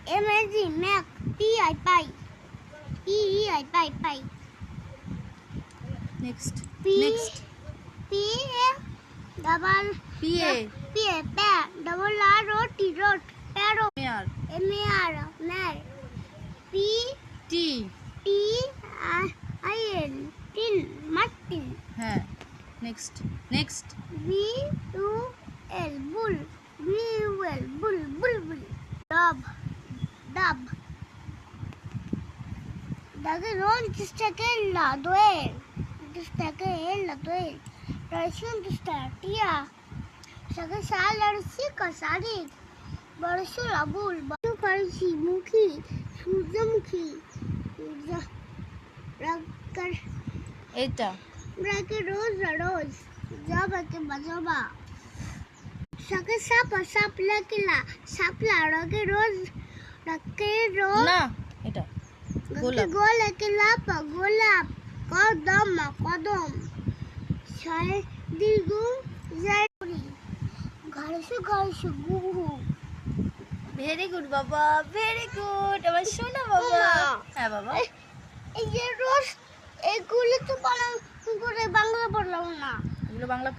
M-A-G, Mac. P-I, pie. P-E-I, pie, pie. Next. P- Next. P-A, double. P-A. P-A, pear. Double R-O-T, rot. Parrot. Mare. M-A-R, mare. P- T. T-I-N, tin, Martin. হ্যাঁ next next B-U-L, bull. B-U-L, bull, bull, bull. Dove, dove. Dove non distacchella, duel. Distacchella, duel. Racing distatia. Saga salarsica, sadik. Barsula, bull. Barsula, farsi, mukhi. Surjamukhi. Rakar. এটা Rake rose, rose. Jaba ke bajaba. Saka sapa, sapla kila. Sapla, rake rose. Rake rose. না এটা গোলাপ গোলাপ কেলাপা গোলাপ কদম কদম ছয় দীর্ঘ জারি ঘরসু ঘরসু গুহু ভেরি গুড বাবা ভেরি গুড আমার সোনা বাবা হ্যাঁ বাবা এই যে রোজ এগুলো তো বাংলা করে বাংলা পড়লাম না এগুলো বাংলা